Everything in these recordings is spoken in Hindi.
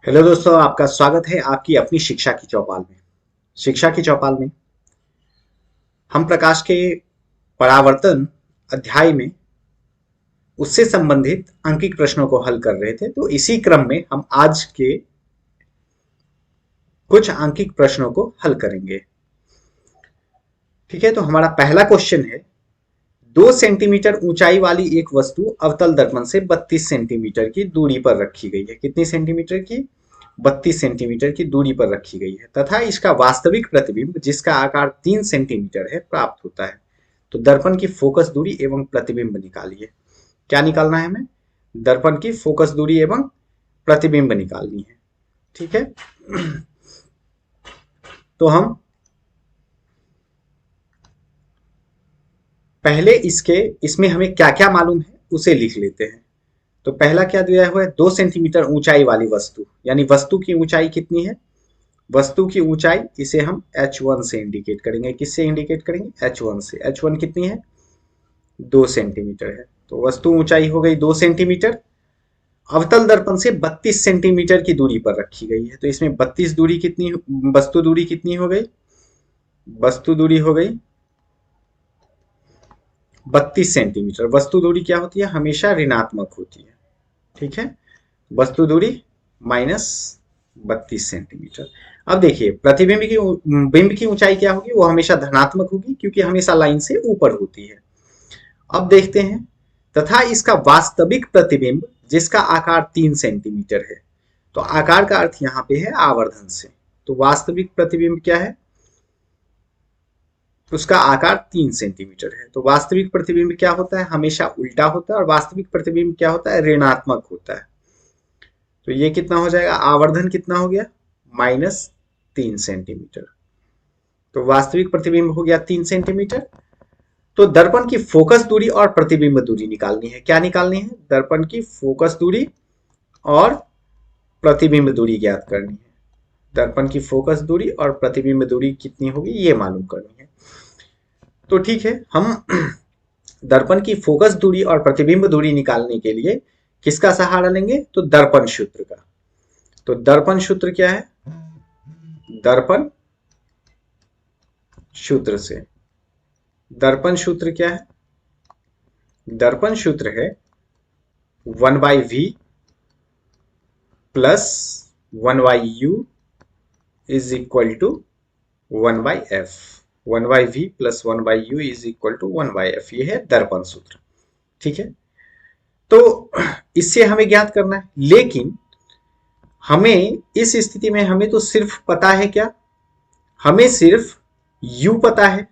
हेलो दोस्तों, आपका स्वागत है आपकी अपनी शिक्षा की चौपाल में। शिक्षा की चौपाल में हम प्रकाश के परावर्तन अध्याय में उससे संबंधित अंकित प्रश्नों को हल कर रहे थे। तो इसी क्रम में हम आज के कुछ अंकित प्रश्नों को हल करेंगे। ठीक है, तो हमारा पहला क्वेश्चन है, 2 सेंटीमीटर ऊंचाई वाली एक वस्तु अवतल दर्पण से 32 सेंटीमीटर की दूरी पर रखी गई है। कितनी सेंटीमीटर की? 32 सेंटीमीटर की दूरी पर रखी गई है तथा इसका वास्तविक प्रतिबिंब, जिसका आकार 3 सेंटीमीटर है, प्राप्त होता है। तो दर्पण की फोकस दूरी एवं प्रतिबिंब निकालिए। क्या निकालना है हमें? दर्पण की फोकस दूरी एवं प्रतिबिंब निकालनी है। ठीक है, तो हम पहले इसमें हमें क्या क्या मालूम है उसे लिख लेते हैं। तो पहला क्या दिया हुआ है? 2 सेंटीमीटर ऊंचाई वाली वस्तु, यानी वस्तु की ऊंचाई कितनी है? वस्तु की ऊंचाई इसे हम h1 से इंडिकेट करेंगे। किससे इंडिकेट करेंगे? h1 से। h1 कितनी है? 2 सेंटीमीटर है। तो वस्तु ऊंचाई हो गई 2 सेंटीमीटर, अवतल दर्पण से 32 सेंटीमीटर की दूरी पर रखी गई है। तो इसमें 32 दूरी कितनी, वस्तु दूरी कितनी हो गई? वस्तु दूरी हो गई 32 सेंटीमीटर। वस्तु दूरी क्या होती है? हमेशा ऋणात्मक होती है। ठीक है, वस्तु दूरी माइनस 32 सेंटीमीटर। अब देखिए, प्रतिबिंब की बिंब की ऊंचाई क्या होगी? वो हमेशा धनात्मक होगी, क्योंकि हमेशा लाइन से ऊपर होती है। अब देखते हैं, तथा इसका वास्तविक प्रतिबिंब, जिसका आकार 3 सेंटीमीटर है। तो आकार का अर्थ यहां पे है आवर्धन से। तो वास्तविक प्रतिबिंब क्या है? उसका आकार 3 सेंटीमीटर है। तो वास्तविक प्रतिबिंब क्या होता है? हमेशा उल्टा होता है। और वास्तविक प्रतिबिंब क्या होता है? ऋणात्मक होता है। तो ये कितना हो जाएगा? आवर्धन कितना हो गया? -3 सेंटीमीटर। तो वास्तविक प्रतिबिंब हो गया 3 सेंटीमीटर। तो दर्पण की फोकस दूरी और प्रतिबिंब दूरी निकालनी है। क्या निकालनी है? दर्पण की फोकस दूरी और प्रतिबिंब दूरी ज्ञात करनी है। दर्पण की फोकस दूरी और प्रतिबिंब दूरी कितनी होगी, ये मालूम करनी है। तो ठीक है, हम दर्पण की फोकस दूरी और प्रतिबिंब दूरी निकालने के लिए किसका सहारा लेंगे? तो दर्पण सूत्र का। तो दर्पण सूत्र क्या है? दर्पण सूत्र से, दर्पण सूत्र क्या है? दर्पण सूत्र है 1/v plus 1/u is equal to 1/f। 1/v plus 1/u is equal to 1/f। ये है दर्पण सूत्र। ठीक है, तो इससे हमें ज्ञात करना है, लेकिन हमें इस स्थिति में हमें तो सिर्फ पता है क्या? हमें सिर्फ u पता है,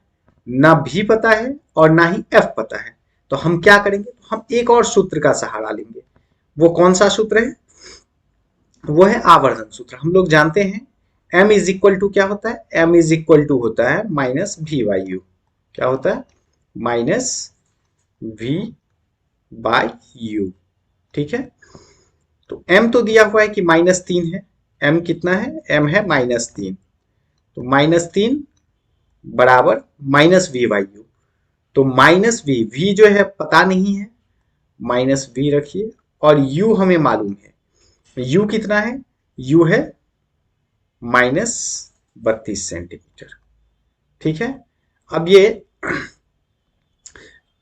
ना v पता है और ना ही f पता है। तो हम क्या करेंगे? हम एक और सूत्र का सहारा लेंगे। वो कौन सा सूत्र है? वो है आवर्धन सूत्र। हम लोग जानते हैं m इज इक्वल टू क्या होता है? m इज इक्वल टू होता है -v/u। क्या होता है? -v/u। ठीक है, तो m तो दिया हुआ है कि -3 है। m कितना है? m है -3। तो -3 बराबर -v/u। तो -v जो है पता नहीं है, -v रखिए। और u हमें मालूम है। u कितना है? u है -32 सेंटीमीटर। ठीक है, अब ये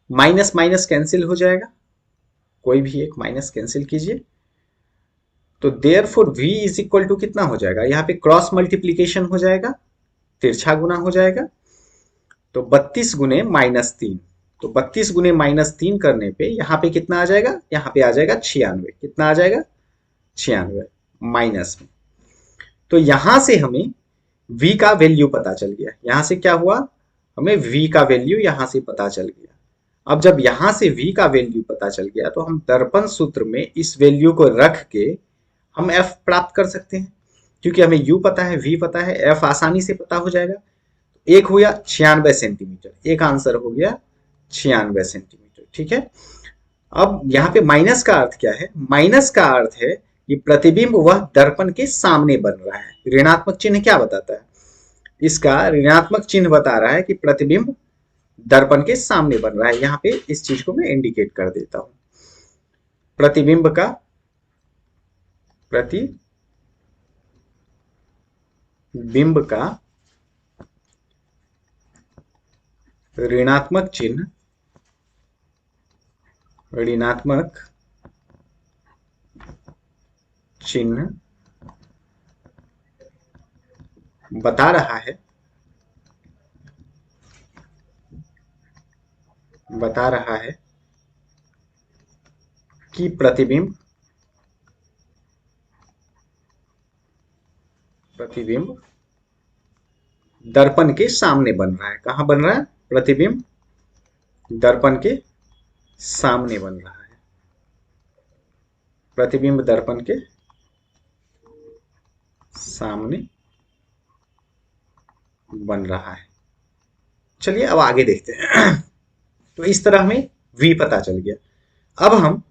माइनस माइनस कैंसिल हो जाएगा, कोई भी एक माइनस कैंसिल कीजिए। तो therefore v is equal to कितना हो जाएगा? यहाँ पे क्रॉस मल्टीप्लीकेशन हो जाएगा, तिरछा गुना हो जाएगा। तो 32 गुने -3। तो 32 गुने -3 करने पे यहाँ पे कितना आ जाएगा? यहाँ पे आ जाएगा 96। कितना आ जाएगा? 96 माइनस में। तो यहां से हमें v का वैल्यू पता चल गया। यहां से क्या हुआ? हमें v का वैल्यू यहां से पता चल गया। अब जब यहां से v का वैल्यू पता चल गया, तो हम दर्पण सूत्र में इस वैल्यू को रख के हम f प्राप्त कर सकते हैं। क्योंकि हमें u पता है, v पता है, f आसानी से पता हो जाएगा। एक हो गया 96 सेंटीमीटर, एक आंसर हो गया 96 सेंटीमीटर। ठीक है, अब यहाँ पे माइनस का अर्थ क्या है? माइनस का अर्थ है कि प्रतिबिंब वह दर्पण के सामने बन रहा है। ऋणात्मक चिन्ह क्या बताता है? इसका ऋणात्मक चिन्ह बता रहा है कि प्रतिबिंब दर्पण के सामने बन रहा है। यहाँ पे इस चीज को मैं इंडिकेट कर देता हूं। प्रतिबिंब का प्रतिबिंब बिंब का ऋणात्मक चिन्ह बता रहा है कि प्रतिबिंब दर्पण के सामने बन रहा है। कहां बन रहा है? प्रतिबिंब दर्पण के सामने बन रहा है। प्रतिबिंब दर्पण के सामने बन रहा है। चलिए अब आगे देखते हैं। तो इस तरह हमें v पता चल गया। अब हम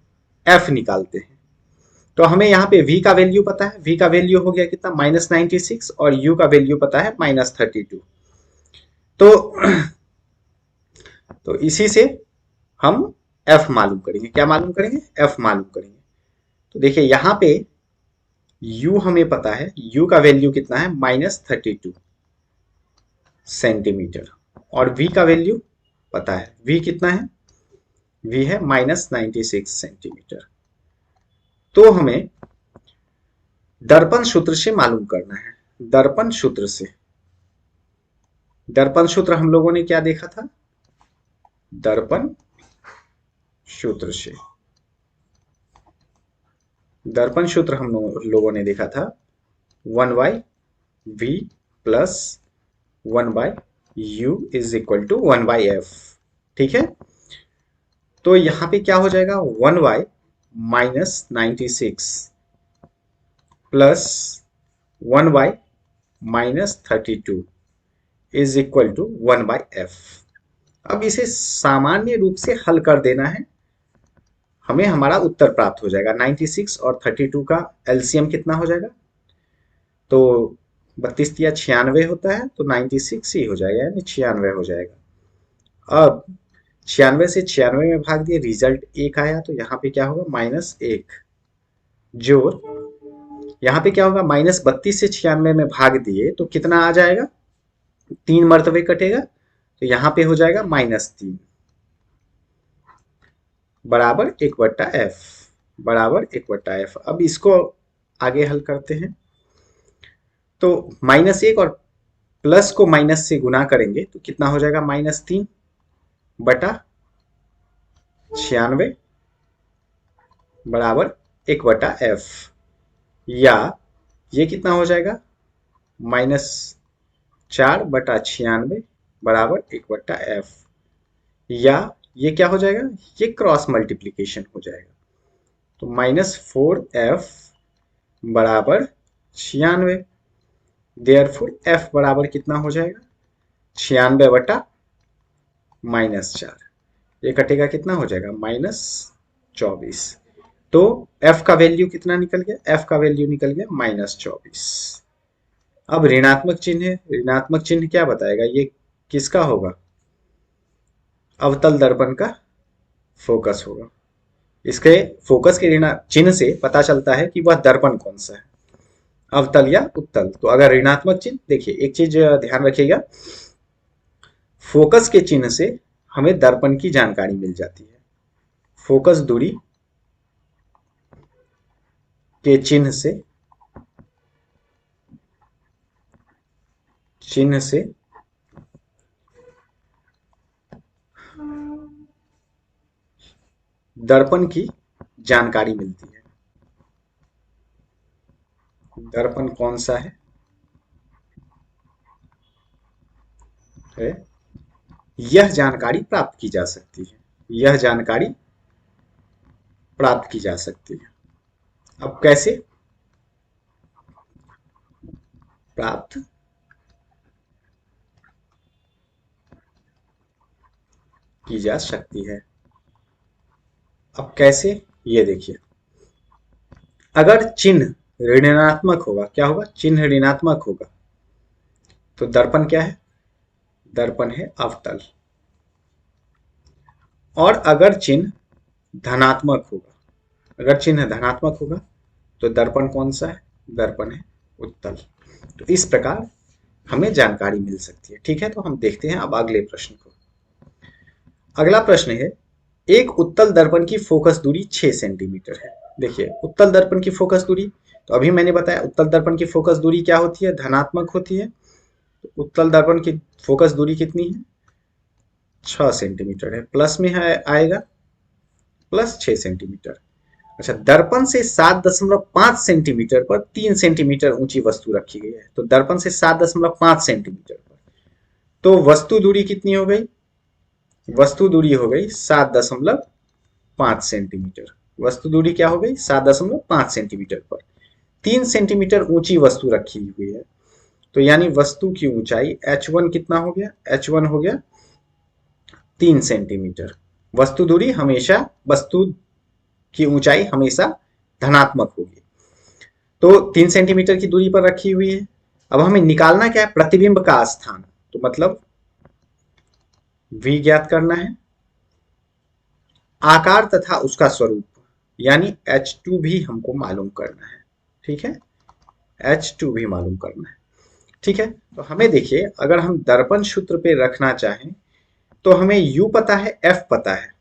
f निकालते हैं। तो हमें यहाँ पे v का वैल्यू पता है। v का वैल्यू हो गया कितना? -96 और u का वैल्यू पता है -32। तो इसी से हम f मालूम करेंगे। क्या मालूम करेंगे? f मालूम करेंगे। तो देखिए यहाँ पे u हमें पता है। u का वैल्यू कितना है? -32 सेंटीमीटर। और v का वैल्यू पता है। v कितना है? v है -96 सेंटीमीटर। तो हमें दर्पण सूत्र से मालूम करना है। दर्पण सूत्र से, दर्पण सूत्र हम लोगों ने क्या देखा था? दर्पण सूत्र से, दर्पण सूत्र हम लोगों ने देखा था 1/v plus 1/u is equal to 1/f। ठीक है। तो यहां पे क्या हो जाएगा? 1/-96 plus 1/-32 is equal to 1/f। अब इसे सामान्य रूप से हल कर देना है, हमें हमारा उत्तर प्राप्त हो जाएगा। 96 और 32 का एलसीएम कितना हो जाएगा? तो 32 या 96 होता है, तो 96 ही हो जाएगा, यानी 96 हो जाएगा। अब 96 से 96 में भाग दिए, रिजल्ट 1 आया, तो यहाँ पे क्या होगा? -1 जोर, यहाँ पे क्या होगा? -32 से 96 में भाग दिए तो कितना आ जाएगा? 3 मर्तबे कटेगा, तो यहाँ पे हो जाएगा -3 बराबर 1/f, बराबर 1/f। अब इसको आगे हल करते हैं। तो -1 और प्लस को माइनस से गुना करेंगे तो कितना हो जाएगा? -3/96 बराबर 1/f। या ये कितना हो जाएगा? -4/96 बराबर 1/f। या ये क्या हो जाएगा? ये क्रॉस मल्टीप्लीकेशन हो जाएगा। तो -4f बराबर 96। देयरफॉर f बराबर कितना हो जाएगा? 96/-4। ये कटेगा, कितना हो जाएगा? -24। तो f का वैल्यू कितना निकल गया? f का वैल्यू निकल गया -24। अब ऋणात्मक चिन्ह है। ऋणात्मक चिन्ह क्या बताएगा? ये किसका होगा? अवतल दर्पण का फोकस होगा। इसके फोकस के ऋण चिन्ह से पता चलता है कि वह दर्पण कौन सा है, अवतल या उत्तल। तो अगर ऋणात्मक चिन्ह, देखिए एक चीज ध्यान रखिएगा, फोकस के चिन्ह से हमें दर्पण की जानकारी मिल जाती है। फोकस दूरी के चिन्ह से दर्पण की जानकारी मिलती है। दर्पण कौन सा है? यह जानकारी प्राप्त की जा सकती है। यह जानकारी प्राप्त की जा सकती है। अब कैसे प्राप्त की जा सकती है? अब कैसे, ये देखिए, अगर चिन्ह ऋणात्मक होगा, क्या होगा? चिन्ह ऋणात्मक होगा तो दर्पण क्या है? दर्पण है अवतल। और अगर चिन्ह धनात्मक होगा, अगर चिन्ह धनात्मक होगा तो दर्पण कौन सा है? दर्पण है उत्तल। तो इस प्रकार हमें जानकारी मिल सकती है। ठीक है, तो हम देखते हैं अब अगले प्रश्न को। अगला प्रश्न है, एक उत्तल दर्पण की फोकस दूरी 6 सेंटीमीटर है। देखिए उत्तल दर्पण की फोकस दूरी, तो अभी मैंने बताया उत्तल दर्पण की फोकस दूरी क्या होती है, धनात्मक होती है। तो उत्तल दर्पण की फोकस दूरी कितनी है, 6 सेंटीमीटर है। प्लस में है आएगा प्लस 6 सेंटीमीटर। अच्छा, दर्पण से 7.5 सेंटीमीटर पर 3 सेंटीमीटर ऊंची वस्तु रखी गई है। तो दर्पण से 7.5 सेंटीमीटर पर, तो वस्तु दूरी कितनी हो गई, वस्तु दूरी हो गई 7.5 सेंटीमीटर। वस्तु दूरी क्या हो गई, 7.5 सेंटीमीटर पर 3 सेंटीमीटर ऊंची वस्तु रखी हुई है। तो यानी वस्तु की ऊंचाई h1 कितना हो गया, h1 हो गया 3 सेंटीमीटर। वस्तु दूरी हमेशा, वस्तु की ऊंचाई हमेशा धनात्मक होगी। तो 3 सेंटीमीटर की दूरी पर रखी हुई है। अब हमें निकालना क्या है, प्रतिबिंब का स्थान। तो मतलब v ज्ञात करना है, आकार तथा उसका स्वरूप यानी h2 भी हमको मालूम करना है। ठीक है, h2 भी मालूम करना है। ठीक है, तो हमें देखिए अगर हम दर्पण सूत्र पे रखना चाहें तो हमें u पता है, f पता है।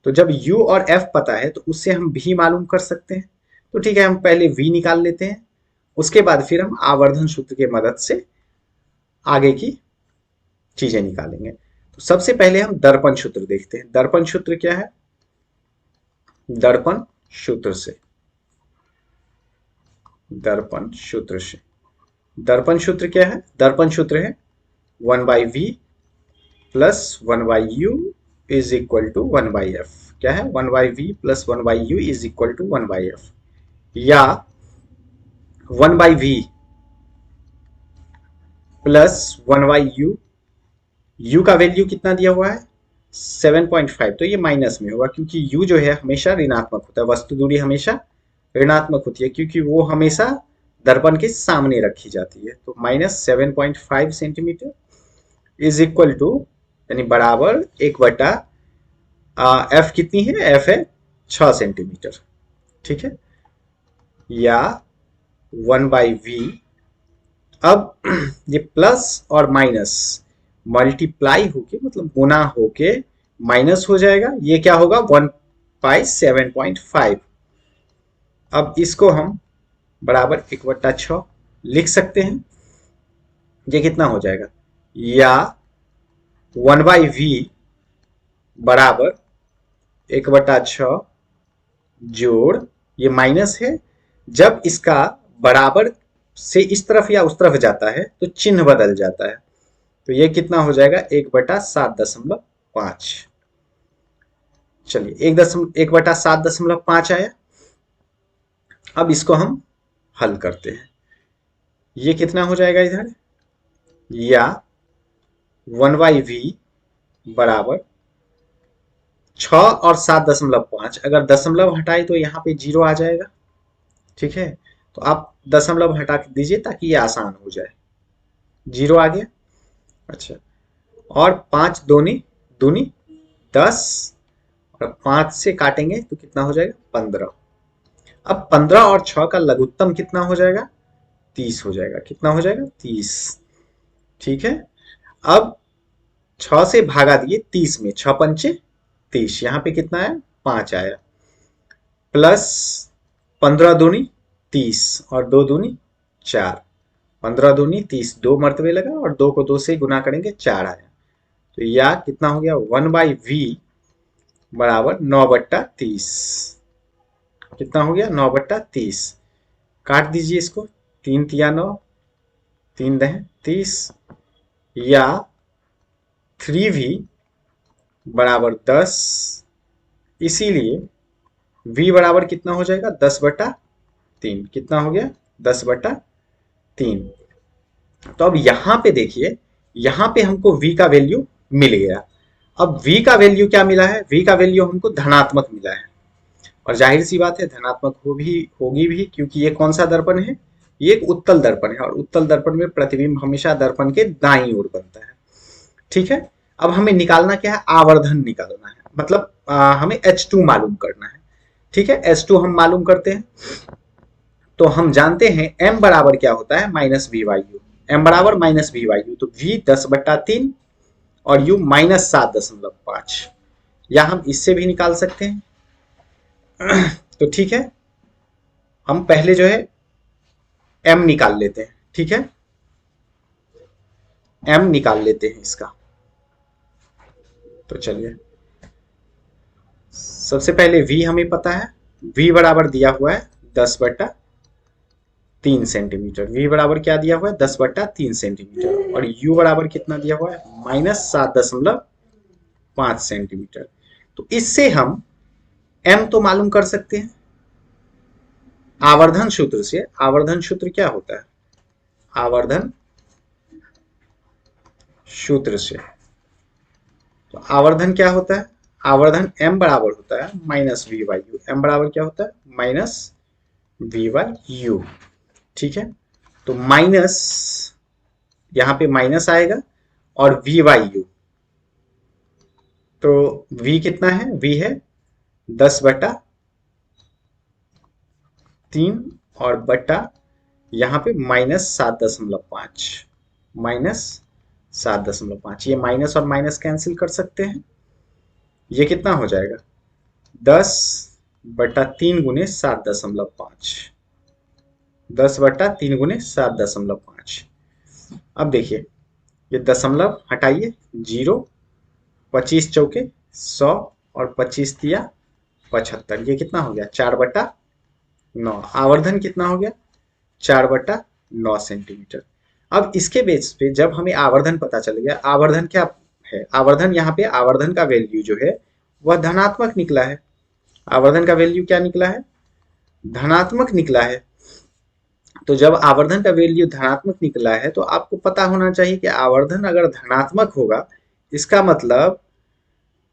तो जब u और f पता है तो उससे हम v मालूम कर सकते हैं। तो ठीक है, हम पहले v निकाल लेते हैं, उसके बाद फिर हम आवर्धन सूत्र की मदद से आगे की चीजें निकालेंगे। तो सबसे पहले हम दर्पण सूत्र देखते हैं। दर्पण सूत्र क्या है, दर्पण सूत्र से, दर्पण सूत्र से, दर्पण सूत्र क्या है, दर्पण सूत्र है 1/v plus 1/u is equal to 1/f। क्या है, 1/v plus 1/u is equal to 1/f, या 1/v प्लस 1/u, u का वैल्यू कितना दिया हुआ है 7.5, तो ये माइनस में होगा क्योंकि u जो है हमेशा ऋणात्मक होता है। वस्तु दूरी हमेशा ऋणात्मक होती है क्योंकि वो हमेशा दर्पण के सामने रखी जाती है। तो -7.5 सेंटीमीटर इज इक्वल टू, यानी बराबर 1/, एफ कितनी है, एफ है 6 सेंटीमीटर। ठीक है, या 1/v। अब ये प्लस और माइनस मल्टीप्लाई होके, मतलब गुना होके माइनस हो जाएगा। ये क्या होगा, 1/7.5। अब इसको हम बराबर 1/6 लिख सकते हैं। ये कितना हो जाएगा, या 1/v बराबर 1/6 जोड़, ये माइनस है, जब इसका बराबर से इस तरफ या उस तरफ जाता है तो चिन्ह बदल जाता है। तो ये कितना हो जाएगा, 1/7.5। चलिए 1/7.5 आया। अब इसको हम हल करते हैं। ये कितना हो जाएगा इधर, या 1/v बराबर 6 और 7.5, अगर दशमलव हटाए तो यहाँ पे 0 आ जाएगा। ठीक है, तो आप दशमलव हटा दीजिए ताकि ये आसान हो जाए। 0 आ गया। अच्छा, और 5 दूनी दूनी 10, और 5 से काटेंगे तो कितना हो जाएगा, 15। अब 15 और 6 का लघुत्तम कितना हो जाएगा, 30 हो जाएगा। कितना हो जाएगा, 30। ठीक है, अब 6 से भागा दिए 30 में, 6 पंचे 30, यहाँ पे कितना है 5 आया, प्लस 15 दूनी 30 और 2 दूनी 4, 15 दूनी 30, 2 मरतबे लगा और 2 को 2 से गुना करेंगे 4 आया। तो या कितना हो गया, 1/v बराबर 9/30। कितना हो गया, 9/30। काट दीजिए इसको, 3 तिया 9, 3 दह 30, या 3v बराबर 10। इसीलिए v बराबर कितना हो जाएगा, 10/3। कितना हो गया, 10/3। तो अब यहां पे देखिए, यहां पे हमको v का वैल्यू मिल गया। अब v का वैल्यू क्या मिला है, v का वैल्यू हमको धनात्मक मिला है, और जाहिर सी बात है धनात्मक होगी भी क्योंकि ये कौन सा दर्पण है, ये एक उत्तल दर्पण है, और उत्तल दर्पण में प्रतिबिंब हमेशा दर्पण के दाईं ओर बनता है। ठीक है, अब हमें निकालना क्या है, आवर्धन निकालना है, मतलब हमें H2 मालूम करना है। ठीक है, H2 हम मालूम करते हैं। तो हम जानते हैं m बराबर क्या होता है, minus v by u. M बराबर माइनस वी वाई यू, तो v 10/3 और u -7.5, या हम इससे भी निकाल सकते हैं। तो ठीक है, हम पहले जो है m निकाल लेते हैं, ठीक है, m निकाल लेते हैं इसका। तो चलिए, सबसे पहले v हमें पता है, v बराबर दिया हुआ है 10/3 सेंटीमीटर। v बराबर क्या दिया हुआ है, 10/3 सेंटीमीटर। और u बराबर कितना दिया हुआ है, -7.5 सेंटीमीटर। तो इससे हम m तो मालूम कर सकते हैं आवर्धन सूत्र से। आवर्धन सूत्र क्या होता है, आवर्धन सूत्र से, तो आवर्धन क्या होता है, आवर्धन m बराबर होता है minus v by u. M बराबर क्या होता है, माइनस वी वाई यू, ठीक है। तो माइनस, यहां पे माइनस आएगा, और वी वाई यू, तो v कितना है, v है 10/3 और बटा यहां पे -7.5, -7.5। ये माइनस और माइनस कैंसिल कर सकते हैं, ये कितना हो जाएगा, 10/3 गुने 7.5, 10/3 गुने 7.5। अब देखिए, ये दशमलव हटाइए, 0, 25 चौके 100 और 25 तिया 75, ये कितना हो गया, 4/9। आवर्धन कितना हो गया, 4/9 सेंटीमीटर। अब इसके बेस पे जब हमें आवर्धन पता चल गया, आवर्धन क्या है, आवर्धन यहाँ पे आवर्धन का वैल्यू जो है वह धनात्मक निकला है। आवर्धन का वैल्यू क्या निकला है, धनात्मक निकला है। तो जब आवर्धन का वैल्यू धनात्मक निकला है तो आपको पता होना चाहिए कि आवर्धन अगर धनात्मक होगा, इसका मतलब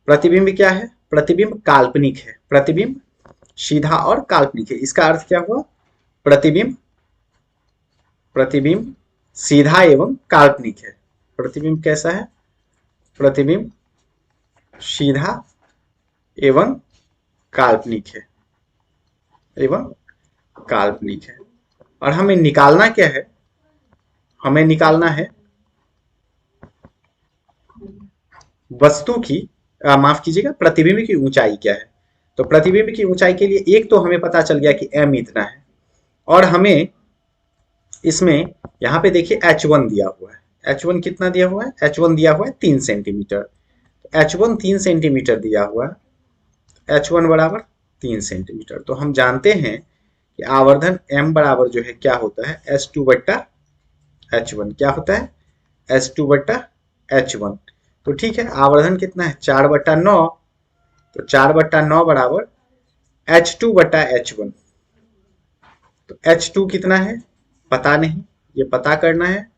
प्रतिबिंब क्या है, प्रतिबिंब काल्पनिक है। प्रतिबिंब सीधा और काल्पनिक है। इसका अर्थ क्या हुआ, प्रतिबिंब, प्रतिबिंब सीधा एवं काल्पनिक है। प्रतिबिंब कैसा है, प्रतिबिंब सीधा एवं काल्पनिक है, एवं काल्पनिक है। और हमें निकालना क्या है, हमें निकालना है वस्तु की, माफ कीजिएगा, प्रतिबिंब की ऊंचाई क्या है। तो प्रतिबिंब की ऊंचाई के लिए एक तो हमें पता चल गया कि m इतना है, और हमें इसमें यहाँ पे देखिए h1 दिया हुआ है। h1 कितना दिया हुआ है, h1 दिया हुआ है 3 सेंटीमीटर। तो h1 3 सेंटीमीटर दिया हुआ है, h1 बराबर 3 सेंटीमीटर। तो हम जानते हैं कि आवर्धन m बराबर जो है क्या होता है, h2/h1। क्या होता है, h2/h1। तो ठीक है, आवर्धन कितना है, 4/9। तो 4/9 बराबर h2/h1। तो h2 कितना है पता नहीं, ये पता करना है।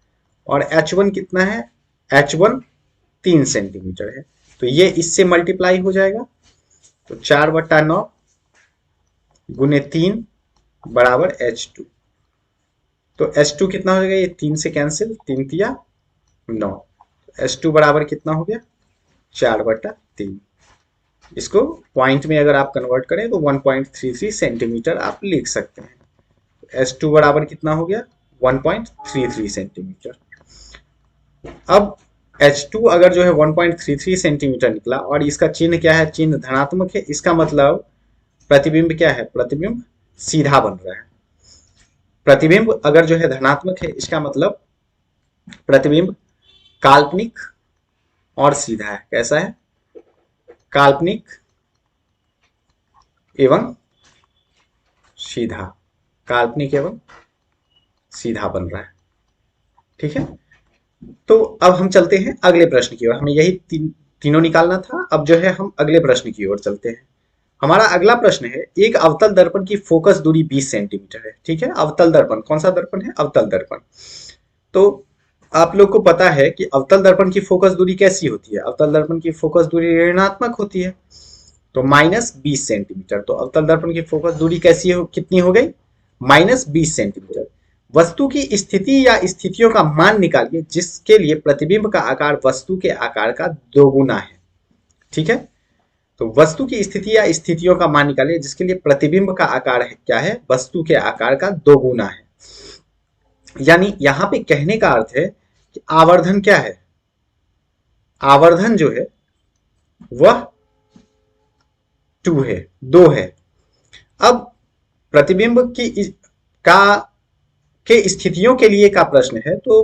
और h1 कितना है, h1 3 सेंटीमीटर है। तो ये इससे मल्टीप्लाई हो जाएगा। तो 4/9 गुने 3 बराबर h2। तो h2 कितना हो जाएगा, ये 3 से कैंसिल, 3 तिया 9। h2 बराबर कितना हो गया, 4/3। इसको पॉइंट में अगर आप कन्वर्ट करें तो 1.33 सेंटीमीटर आप लिख सकते हैं। S2 बराबर कितना हो गया, 1.33 सेंटीमीटर। अब H2 अगर जो है 1.33 सेंटीमीटर निकला, और इसका चिन्ह क्या है, चिन्ह धनात्मक है, इसका मतलब प्रतिबिंब क्या है, प्रतिबिंब सीधा बन रहा है। प्रतिबिंब अगर जो है धनात्मक है, इसका मतलब प्रतिबिंब काल्पनिक और सीधा है। कैसा है, काल्पनिक एवं सीधा, काल्पनिक एवं सीधा बन रहा है, ठीक है। तो अब हम चलते हैं अगले प्रश्न की ओर। हमें यही तीनों निकालना था। अब जो है हम अगले प्रश्न की ओर चलते हैं। हमारा अगला प्रश्न है, एक अवतल दर्पण की फोकस दूरी 20 सेंटीमीटर है, ठीक है। अवतल दर्पण, कौन सा दर्पण है, अवतल दर्पण। तो आप लोग को पता है कि अवतल दर्पण की फोकस दूरी कैसी होती है, अवतल दर्पण की फोकस दूरी ऋणात्मक होती है, तो -20 सेंटीमीटर। तो अवतल दर्पण की फोकस दूरी कैसी हो, कितनी हो गई, -20 सेंटीमीटर। वस्तु की स्थिति या स्थितियों का मान निकालिए जिसके लिए प्रतिबिंब का आकार वस्तु के आकार का दोगुना है, ठीक है। तो वस्तु की स्थिति या स्थितियों का मान निकालिए जिसके लिए प्रतिबिंब का आकार है क्या है, वस्तु के आकार का 2 गुना है। यानी यहां पे कहने का अर्थ है कि आवर्धन क्या है, आवर्धन जो है वह 2 है, 2 है। अब प्रतिबिंब की का के स्थितियों के लिए का प्रश्न है, तो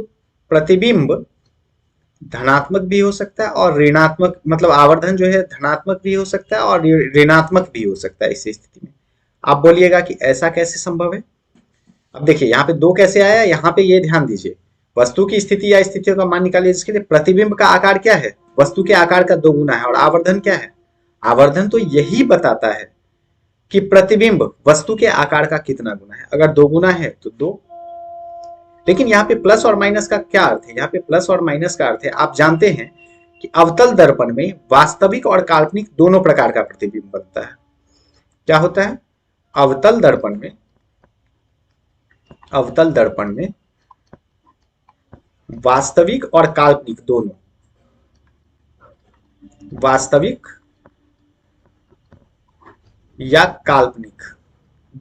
प्रतिबिंब धनात्मक भी हो सकता है और ऋणात्मक, मतलब आवर्धन जो है धनात्मक भी हो सकता है और ऋणात्मक भी हो सकता है इस स्थिति में। आप बोलिएगा कि ऐसा कैसे संभव है। अब देखिए यहाँ पे 2 कैसे आया, यहाँ पे ये ध्यान दीजिए, वस्तु की स्थिति या स्थितियों का मान निकालिए जिसके लिए प्रतिबिंब का आकार क्या है, वस्तु के आकार का 2 गुना है। और आवर्धन क्या है, आवर्धन तो यही बताता है कि प्रतिबिंब वस्तु के आकार का कितना गुना है। अगर 2 गुना है तो 2। लेकिन यहाँ पे प्लस और माइनस का क्या अर्थ है, यहाँ पे प्लस और माइनस का अर्थ है, आप जानते हैं कि अवतल दर्पण में वास्तविक और काल्पनिक दोनों प्रकार का प्रतिबिंब बनता है। क्या होता है, अवतल दर्पण में, अवतल दर्पण में वास्तविक और काल्पनिक दोनों, वास्तविक या काल्पनिक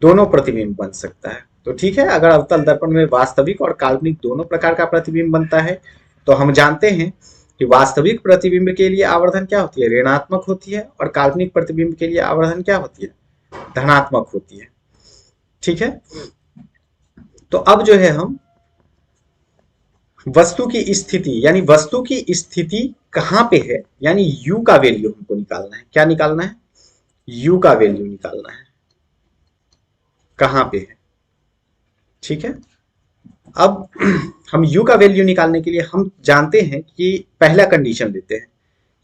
दोनों प्रतिबिंब बन सकता है। तो ठीक है, अगर अवतल दर्पण में वास्तविक और काल्पनिक दोनों प्रकार का प्रतिबिंब बनता है तो हम जानते हैं कि वास्तविक प्रतिबिंब के लिए आवर्धन क्या होती है, ऋणात्मक होती है, और काल्पनिक प्रतिबिंब के लिए आवर्धन क्या होती है, धनात्मक होती है। ठीक है, तो अब जो है हम वस्तु की स्थिति, यानी वस्तु की स्थिति कहां पे है, यानी u का वैल्यू हमको निकालना है। क्या निकालना है, u का वैल्यू निकालना है, कहां पे है। ठीक है, अब हम u का वैल्यू निकालने के लिए हम जानते हैं कि पहला कंडीशन लेते हैं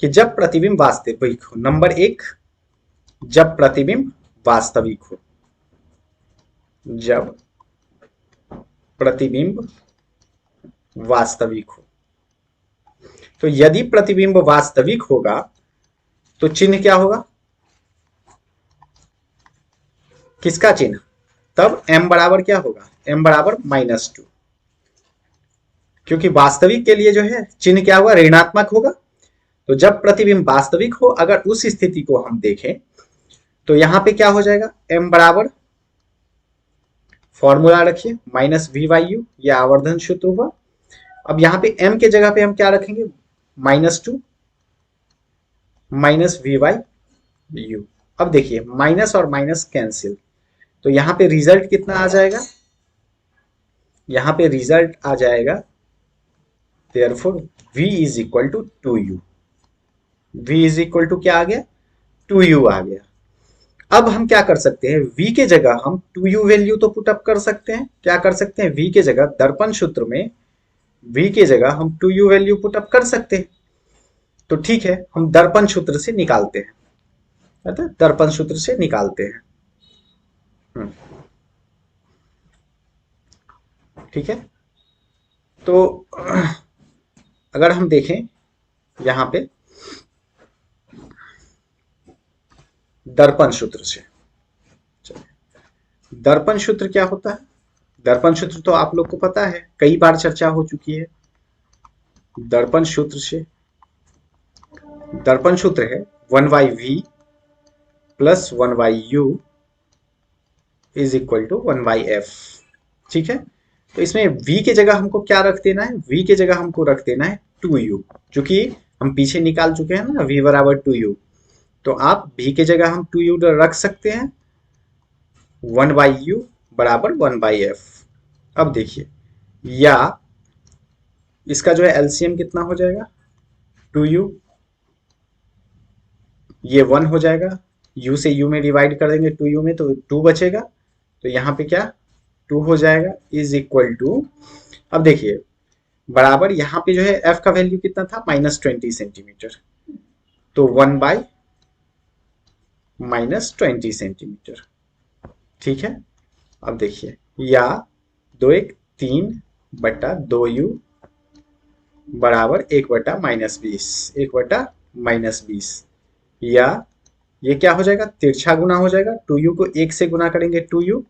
कि जब प्रतिबिंब वास्तविक हो, नंबर 1, जब प्रतिबिंब वास्तविक हो, जब प्रतिबिंब वास्तविक हो। तो यदि प्रतिबिंब वास्तविक होगा तो चिन्ह क्या होगा, किसका चिन्ह, तब m बराबर क्या होगा, m बराबर -2, क्योंकि वास्तविक के लिए जो है चिन्ह क्या होगा, ऋणात्मक होगा। तो जब प्रतिबिंब वास्तविक हो, अगर उस स्थिति को हम देखें तो यहां पे क्या हो जाएगा, m बराबर, फॉर्मूला रखिए -v/u, ये आवर्धन सूत्र हुआ। अब यहां पे m के जगह पे हम क्या रखेंगे, -2 -v/u। अब देखिए माइनस और माइनस कैंसिल, तो यहां पे रिजल्ट कितना आ जाएगा, यहां पे रिजल्ट आ जाएगा therefore v is equal to 2u, v is equal to क्या आ गया, 2u आ गया। अब हम क्या कर सकते हैं, v के जगह हम 2u वैल्यू तो पुट अप कर सकते हैं। क्या कर सकते हैं, v के जगह दर्पण सूत्र में v के जगह हम 2u वैल्यू पुट अप कर सकते हैं। तो ठीक है, हम दर्पण सूत्र से निकालते हैं, अतः दर्पण सूत्र से निकालते हैं। ठीक है, तो अगर हम देखें यहां पे दर्पण सूत्र से, दर्पण सूत्र क्या होता है, दर्पण सूत्र तो आप लोग को पता है, कई बार चर्चा हो चुकी है। दर्पण सूत्र से, दर्पण सूत्र है 1/v plus 1/u is equal to 1/f। ठीक है, तो इसमें v के जगह हमको क्या रख देना है, v के जगह हमको रख देना है 2u, क्योंकि हम पीछे निकाल चुके हैं ना v बराबर 2u। तो आप v के जगह हम 2u रख सकते हैं, 1/u बराबर 1/f। अब देखिए, या इसका जो है एलसीएम कितना हो जाएगा, 2u, ये 1 हो जाएगा, u से u में डिवाइड कर देंगे 2u में तो 2 बचेगा, तो यहाँ पे क्या 2 हो जाएगा, इज इक्वल टू, अब देखिए बराबर यहाँ पे जो है f का वैल्यू कितना था, -20 सेंटीमीटर, तो 1/-20 सेंटीमीटर। ठीक है, अब देखिए, या 2 1 3/2u बराबर 1/-20, 1/-20, या ये क्या हो जाएगा, तिरछा गुना हो जाएगा, 2u को 1 से गुना करेंगे 2u,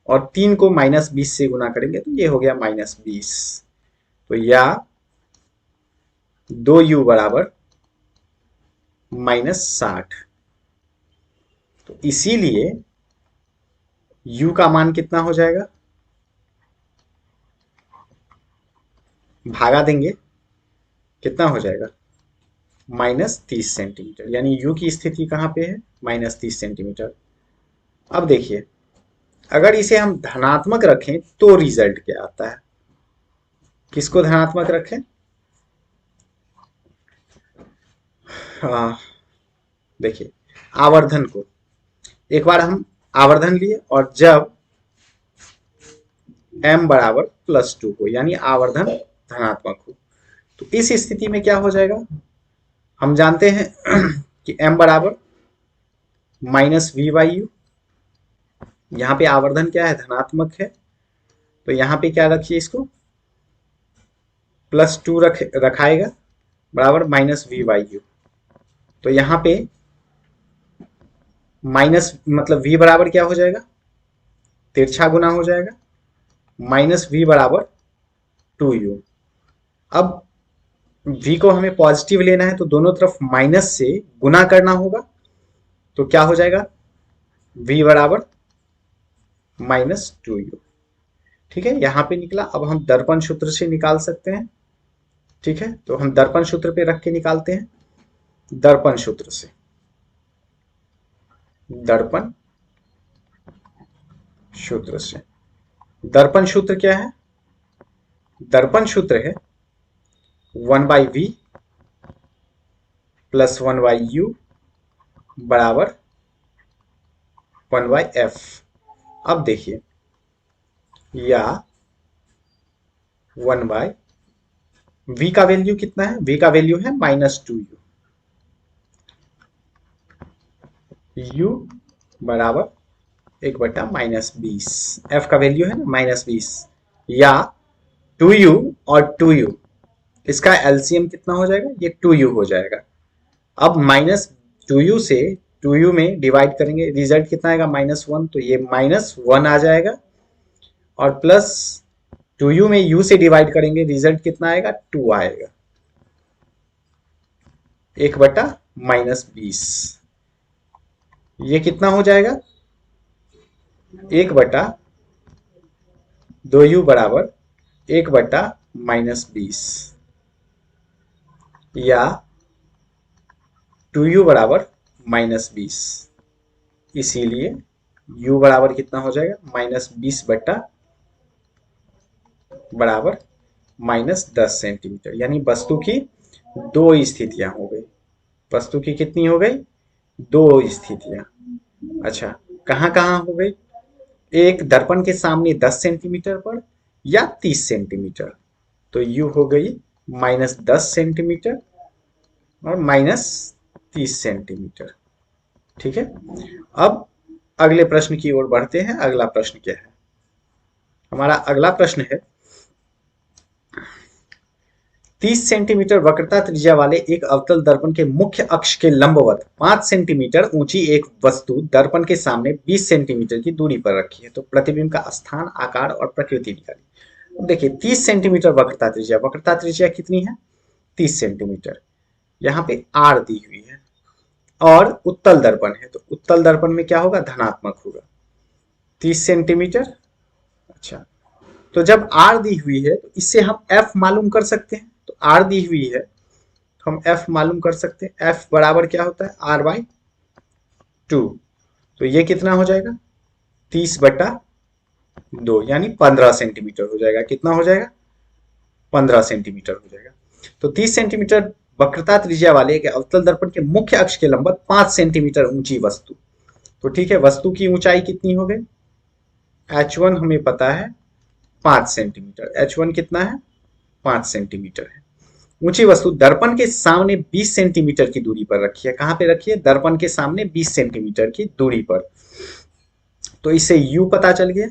और 3 को -20 से गुना करेंगे तो ये हो गया -20। तो या 2u बराबर -60, तो इसीलिए u का मान कितना हो जाएगा, भागा देंगे, कितना हो जाएगा, -30 सेंटीमीटर। यानी u की स्थिति कहाँ पे है, -30 सेंटीमीटर। अब देखिए, अगर इसे हम धनात्मक रखें तो रिजल्ट क्या आता है। किसको धनात्मक रखें, हाँ, देखिए आवर्धन को। एक बार हम आवर्धन लिए और जब m बराबर +2 हो, यानी आवर्धन धनात्मक हो, तो इस स्थिति में क्या हो जाएगा, हम जानते हैं कि m बराबर -v/u। यहाँ पे आवर्धन क्या है, धनात्मक है, तो यहाँ पे क्या रखिए, इसको +2 रखाएगा, बराबर -v/u। तो यहाँ पे माइनस मतलब v बराबर क्या हो जाएगा, तिरछा गुना हो जाएगा, -v बराबर 2u। अब v को हमें पॉजिटिव लेना है तो दोनों तरफ माइनस से गुना करना होगा, तो क्या हो जाएगा, v बराबर -2u। ठीक है, यहां पे निकला। अब हम दर्पण सूत्र से निकाल सकते हैं। ठीक है, तो हम दर्पण सूत्र पे रख के निकालते हैं। दर्पण सूत्र से, दर्पण सूत्र से, दर्पण सूत्र क्या है, दर्पण सूत्र है 1/v + 1/u बराबर 1/f। अब देखिए, या 1/v का वैल्यू कितना है, v का वैल्यू है -2u, u बराबर 1/-20, f का वैल्यू है ना -20, या 2u और 2u, इसका एलसीएम कितना हो जाएगा, ये 2u हो जाएगा। अब -2u से 2u में डिवाइड करेंगे, रिजल्ट कितना आएगा, -1, तो ये -1 आ जाएगा, और प्लस 2u में u से डिवाइड करेंगे, रिजल्ट कितना आएगा, 2 आएगा, 1/-20। ये कितना हो जाएगा, 1/2u बराबर 1/-20, या 2u बराबर -20। इसीलिए u बराबर कितना हो जाएगा, -20 बराबर -10 सेंटीमीटर। यानी वस्तु की दो स्थितियां हो गई। वस्तु की कितनी हो गई, दो स्थितियां। अच्छा, कहाँ कहाँ हो गई, एक दर्पण के सामने 10 सेंटीमीटर पर या 30 सेंटीमीटर, तो u हो गई -10 सेंटीमीटर और -30 सेंटीमीटर। ठीक है, अब अगले प्रश्न की ओर बढ़ते हैं। अगला प्रश्न क्या है, हमारा अगला प्रश्न है, 30 सेंटीमीटर वक्रता त्रिज्या वाले एक अवतल दर्पण के मुख्य अक्ष के लंबवत 5 सेंटीमीटर ऊंची एक वस्तु दर्पण के सामने 20 सेंटीमीटर की दूरी पर रखी है, तो प्रतिबिंब का स्थान, आकार और प्रकृति निकालिए। तो देखिए, 30 सेंटीमीटर वक्रता त्रिज्या कितनी है, 30 सेंटीमीटर। यहाँ पे आर दी हुई है और उत्तल दर्पण है, तो उत्तल दर्पण में क्या होगा, धनात्मक होगा, 30 सेंटीमीटर। अच्छा, तो जब आर दी हुई है तो इससे हम एफ मालूम कर सकते हैं। तो आर दी हुई है तो हम एफ मालूम कर सकते हैं। एफ बराबर क्या होता है, r/2। तो ये कितना हो जाएगा, 30/2, यानी 15 सेंटीमीटर हो जाएगा। कितना हो जाएगा, 15 सेंटीमीटर हो जाएगा। तो 30 सेंटीमीटर वक्रता त्रिज्या वाले एक अवतल दर्पण के मुख्य अक्ष के लंबवत 5 सेंटीमीटर ऊंची वस्तु। तो ठीक है, वस्तु की ऊंचाई कितनी हो गई, h1 हमें पता है 5 सेंटीमीटर, h1 कितना है, 5 सेंटीमीटर है। ऊंची वस्तु दर्पण के सामने 20 सेंटीमीटर की दूरी पर रखी है। कहां पे रखी है, दर्पण के सामने 20 सेंटीमीटर की दूरी पर। तो इससे u पता चल गया,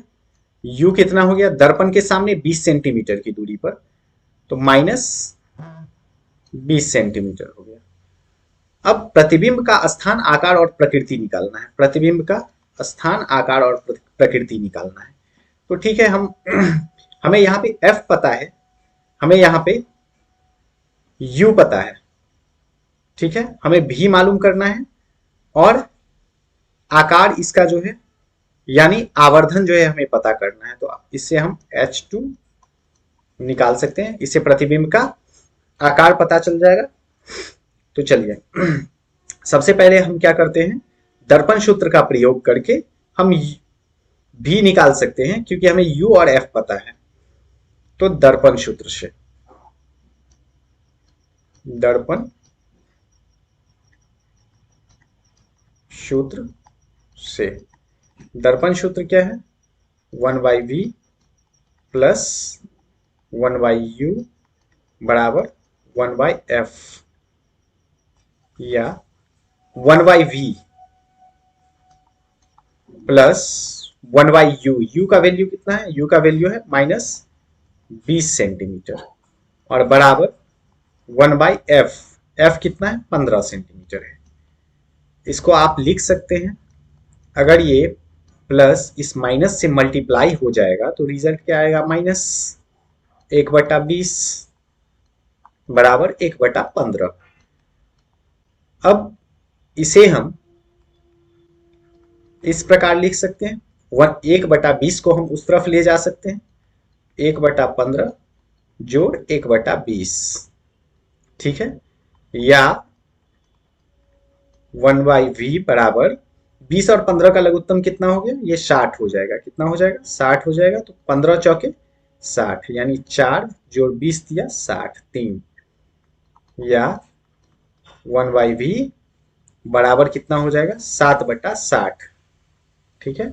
u कितना हो गया, दर्पण के सामने 20 सेंटीमीटर की दूरी पर, तो -20 सेंटीमीटर हो गया। अब प्रतिबिंब का स्थान, आकार और प्रकृति निकालना है। प्रतिबिंब का स्थान, आकार और प्रकृति निकालना है। तो ठीक है, हम हमें यहाँ पे f पता है, हमें यहाँ पे u पता है। ठीक है, हमें v मालूम करना है और आकार इसका जो है यानी आवर्धन जो है हमें पता करना है, तो इससे हम H2 निकाल सकते हैं, इससे प्रतिबिंब का आकार पता चल जाएगा। तो चलिए सबसे पहले हम क्या करते हैं, दर्पण सूत्र का प्रयोग करके हम भी निकाल सकते हैं, क्योंकि हमें U और F पता है। तो दर्पण सूत्र से, दर्पण सूत्र से, दर्पण सूत्र क्या है, 1/v प्लस 1/u बराबर 1/f, या 1/v प्लस 1/u। u का वैल्यू कितना है, u का वैल्यू है -20 सेंटीमीटर, और बराबर 1/f, f कितना है 15 सेंटीमीटर है। इसको आप लिख सकते हैं, अगर ये प्लस इस माइनस से मल्टीप्लाई हो जाएगा तो रिजल्ट क्या आएगा, -1/20 बराबर 1/15। अब इसे हम इस प्रकार लिख सकते हैं, 1/20 को हम उस तरफ ले जा सकते हैं, 1/15 जोड़ 1/20, ठीक है, या 1/v बराबर 20 और 15 का लघुत्तम कितना हो गया, ये 60 हो जाएगा। कितना हो जाएगा, 60 हो जाएगा। तो 15 चौके 60, यानी 4 जोड़ 20 दिया 60, 3, या 1/v बराबर कितना हो जाएगा, 7/60, ठीक है।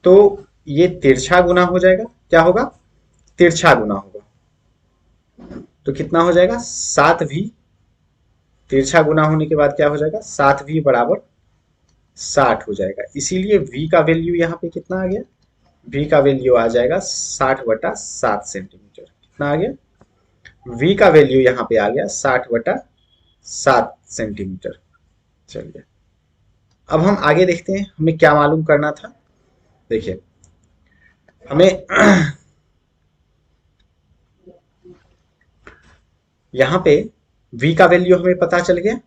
तो ये तिरछा गुना हो जाएगा, क्या होगा, तिरछा गुना होगा। तो कितना हो जाएगा, 7v, तिरछा गुना होने के बाद क्या हो जाएगा, 7v बराबर 60 हो जाएगा। इसीलिए v का वैल्यू यहाँ पे कितना आ गया, v का वैल्यू आ जाएगा 60/7 सेंटीमीटर। कितना आ गया, v का वैल्यू यहाँ पे आ गया 60/7 सेंटीमीटर। चलिए अब हम आगे देखते हैं, हमें क्या मालूम करना था। देखिए हमें यहाँ पे v का वैल्यू हमें पता चल गया।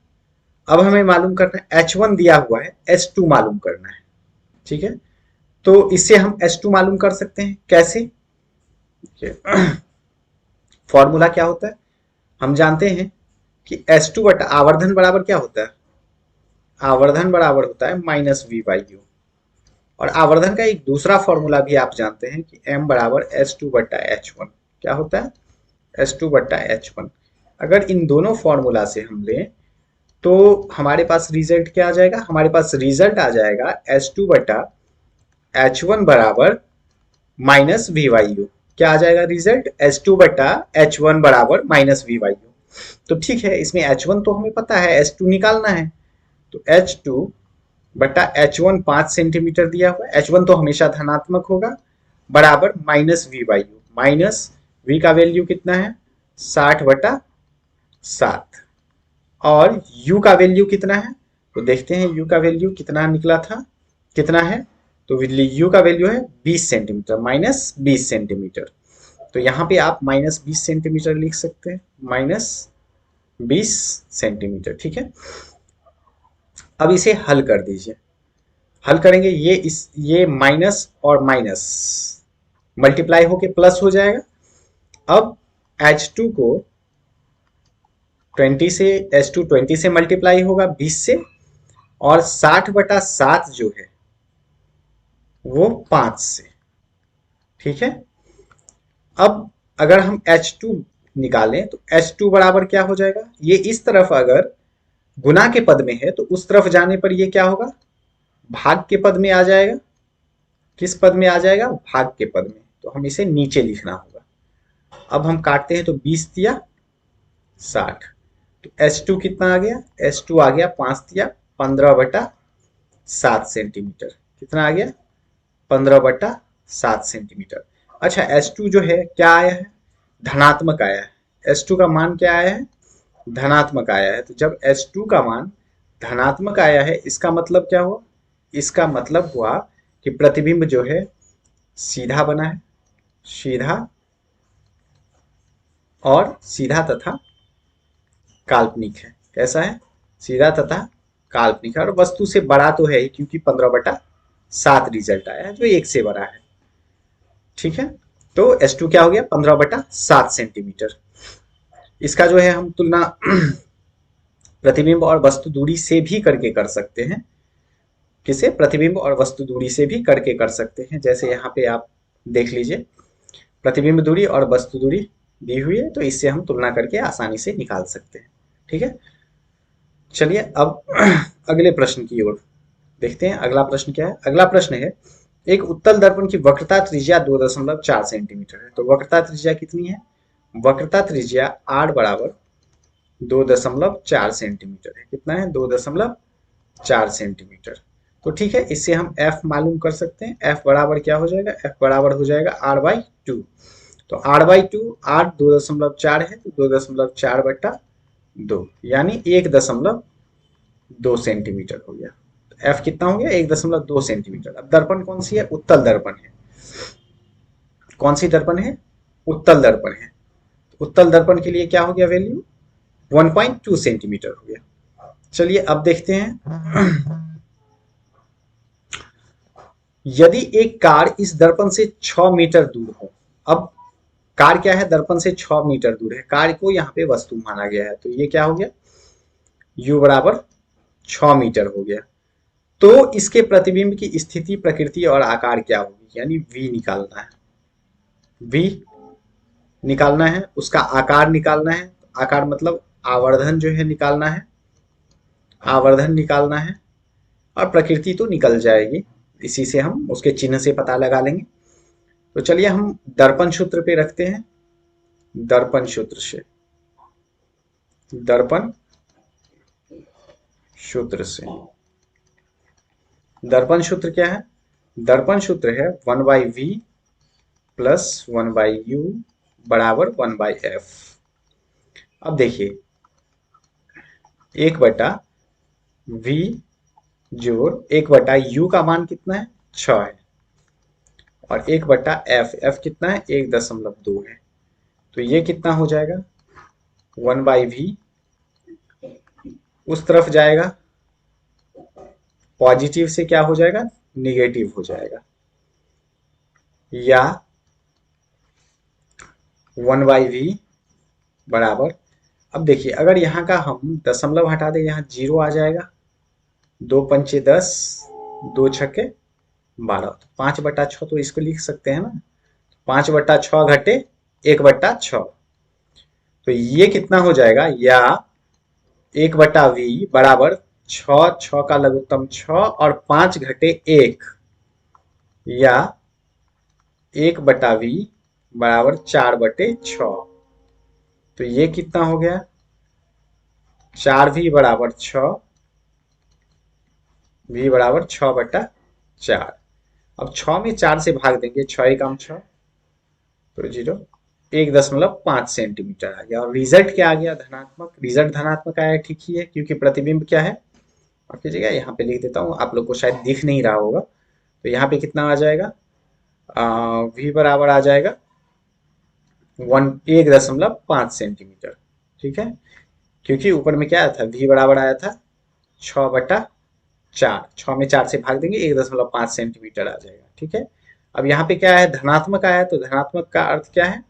अब हमें मालूम करना है, H1 दिया हुआ है, H2 मालूम करना है, ठीक है। तो इससे हम H2 मालूम कर सकते हैं, कैसे, फॉर्मूला क्या होता है, हम जानते हैं कि H2 बटा आवर्धन बराबर क्या होता है, आवर्धन बराबर होता है -v/u। और आवर्धन का एक दूसरा फॉर्मूला भी आप जानते हैं कि m बराबर H2/H1। क्या होता है, H2/H1। अगर इन दोनों फॉर्मूला से हम लें तो हमारे पास रिजल्ट क्या आ जाएगा, हमारे पास रिजल्ट आ जाएगा H2/H1 बराबर -v/u। क्या आ जाएगा रिजल्ट, H2/H1 बराबर -v/u। तो ठीक है, इसमें H1 तो हमें पता है, H2 निकालना है। तो H2/H1 5 सेंटीमीटर दिया हुआ है, H1 तो हमेशा धनात्मक होगा, बराबर -v/u। माइनस v का वैल्यू कितना है, 60/7, और u का वैल्यू कितना है, तो देखते हैं u का वैल्यू कितना निकला था, कितना है, तो u का वैल्यू है 20 सेंटीमीटर, -20 सेंटीमीटर। तो यहाँ पे आप -20 सेंटीमीटर लिख सकते हैं, -20 सेंटीमीटर, ठीक है। अब इसे हल कर दीजिए, हल करेंगे, ये माइनस और माइनस मल्टीप्लाई होके प्लस हो जाएगा। अब H2 को 20 से, H2 20 से मल्टीप्लाई होगा 20 से, और 60/7 जो है वो 5 से, ठीक है। अब अगर हम H2 निकालें तो H2 बराबर क्या हो जाएगा, ये इस तरफ अगर गुना के पद में है तो उस तरफ जाने पर ये क्या होगा, भाग के पद में आ जाएगा। किस पद में आ जाएगा, भाग के पद में। तो हम इसे नीचे लिखना होगा। अब हम काटते हैं तो 20 दिया 60, तो H2 कितना आ गया, H2 आ गया 5 दिया 15/7 सेंटीमीटर। कितना आ गया, 15/7 सेंटीमीटर। अच्छा, H2 जो है क्या आया है, धनात्मक आया है। H2 का मान क्या आया है, धनात्मक आया है। तो जब H2 का मान धनात्मक आया है, इसका मतलब क्या हुआ, इसका मतलब हुआ कि प्रतिबिंब जो है सीधा बना है, सीधा और सीधा तथा काल्पनिक है। कैसा है, सीधा तथा काल्पनिक है, और वस्तु से बड़ा तो है ही क्योंकि 15/7 रिजल्ट आया है जो 1 से बड़ा है। ठीक है, तो S2 क्या हो गया 15/7 सेंटीमीटर। इसका जो है हम तुलना प्रतिबिंब और वस्तु दूरी से भी करके कर सकते हैं। किसे? प्रतिबिंब और वस्तु दूरी से भी करके कर सकते हैं। जैसे यहाँ पे आप देख लीजिए, प्रतिबिंब दूरी और वस्तु दूरी दी हुई है, तो इससे हम तुलना करके आसानी से निकाल सकते हैं। ठीक है, चलिए अब अगले प्रश्न की ओर देखते हैं। अगला प्रश्न क्या है? अगला प्रश्न है, एक उत्तल दर्पण की वक्रता त्रिज्या 2.4 सेंटीमीटर है। तो वक्रता त्रिज्या कितनी है? वक्रता त्रिज्या R बराबर 2.4 सेंटीमीटर है। कितना है? 2.4 सेंटीमीटर। तो ठीक है, इससे हम F मालूम कर सकते हैं। F बराबर क्या हो जाएगा? F बराबर हो जाएगा R/2। तो R/2, R 2.4 है तो 2.4/2 यानी 1.2 सेंटीमीटर हो गया। तो F कितना हो गया? 1.2 सेंटीमीटर। अब दर्पण कौन सी है? उत्तल दर्पण है। कौन सी दर्पण है? उत्तल दर्पण है। उत्तल दर्पण के लिए क्या हो गया वैल्यू? 1.2 सेंटीमीटर हो गया। चलिए अब देखते हैं, यदि एक कार इस दर्पण से 6 मीटर दूर हो। अब कार क्या है? दर्पण से 6 मीटर दूर है। कार को यहाँ पे वस्तु माना गया है, तो ये क्या हो गया? U बराबर 6 मीटर हो गया। तो इसके प्रतिबिंब की स्थिति, प्रकृति और आकार क्या होगी? यानी V निकालना है। V निकालना है, उसका आकार निकालना है। आकार मतलब आवर्धन जो है निकालना है, आवर्धन निकालना है, और प्रकृति तो निकल जाएगी, इसी से हम उसके चिन्ह से पता लगा लेंगे। तो चलिए हम दर्पण सूत्र पे रखते हैं। दर्पण सूत्र से, दर्पण सूत्र से, दर्पण सूत्र क्या है? दर्पण सूत्र है 1/v प्लस 1/u बराबर 1/f। अब देखिए, 1/v जोड़ 1/u का मान कितना है? 6 है, और 1/f, f कितना है? 1.2 है। तो ये कितना हो जाएगा? 1/v उस तरफ जाएगा, पॉजिटिव से क्या हो जाएगा? निगेटिव हो जाएगा, या 1/v बराबर, अब देखिए अगर यहाँ का हम दशमलव हटा दें, यहाँ 0 आ जाएगा। 2 पंचे 10, 2 छक्के 12, तो 5/6 तो इसको लिख सकते हैं ना। 5/6 घटे 1/6, तो ये कितना हो जाएगा? या 1/v बराबर 6, 6 का लघुत्तम 6 और 5 घटे 1, या 1/v बराबर 4/6। तो ये कितना हो गया? 4v बराबर 6, v बराबर 6/4। अब 6 में 4 से भाग देंगे, 6 एकम 6, तो 0, 1.5 सेंटीमीटर आ गया। और रिजल्ट क्या आ गया? धनात्मक। रिजल्ट धनात्मक आया, ठीक ही है, क्योंकि प्रतिबिंब क्या है? और कीजिएगा, यहाँ पे लिख देता हूँ, आप लोग को शायद दिख नहीं रहा होगा। तो यहाँ पे कितना आ जाएगा? v बराबर आ जाएगा 1.5 सेंटीमीटर। ठीक है, क्योंकि ऊपर में क्या आया था? v बराबर आया था 6/4, 6 में 4 से भाग देंगे, 1.5 सेंटीमीटर आ जाएगा। ठीक है, अब यहाँ पे क्या है? धनात्मक आया, तो धनात्मक का अर्थ क्या है?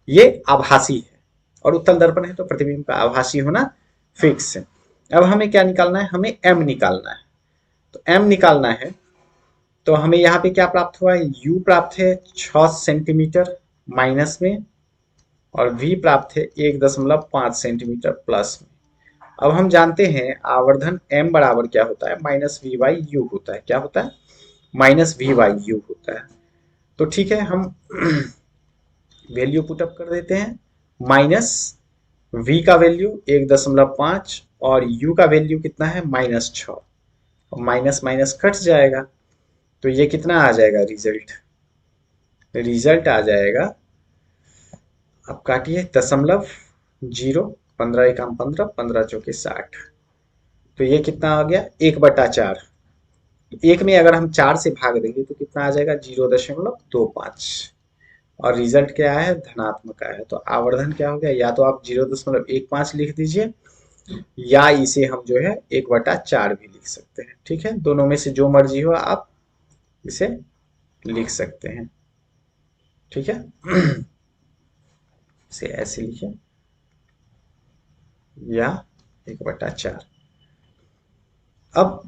ये आभासी है, और उत्तल दर्पण है तो प्रतिबिंब का आभासी होना फिक्स है। अब हमें क्या निकालना है? हमें m निकालना है। तो m निकालना है, तो हमें यहाँ पे क्या प्राप्त हुआ है? u प्राप्त है 6 सेंटीमीटर माइनस में, और v प्राप्त है 1.5 सेंटीमीटर प्लस में। अब हम जानते हैं आवर्धन m बराबर क्या होता है? -v/u होता है। क्या होता है? -v/u होता है। तो ठीक है, हम वैल्यू पुटअप कर देते हैं। -v का वैल्यू 1.5 और u का वैल्यू कितना है? -6। माइनस माइनस कट जाएगा, तो ये कितना आ जाएगा? रिजल्ट, रिजल्ट आ जाएगा, अब काटिए, 0.0, 15 एकम 15, 15 चौके 60। तो ये कितना आ गया? 1/4। एक में अगर हम 4 से भाग देंगे तो कितना आ जाएगा? 0.25। और रिजल्ट क्या है? धनात्मक आया है। तो आवर्धन क्या हो गया? या तो आप 0.15 लिख दीजिए, या इसे हम जो है 1/4 भी लिख सकते हैं। ठीक है, दोनों में से जो मर्जी हो आप इसे लिख सकते हैं। ठीक है, इसे ऐसे लिखिए, या 1/4। अब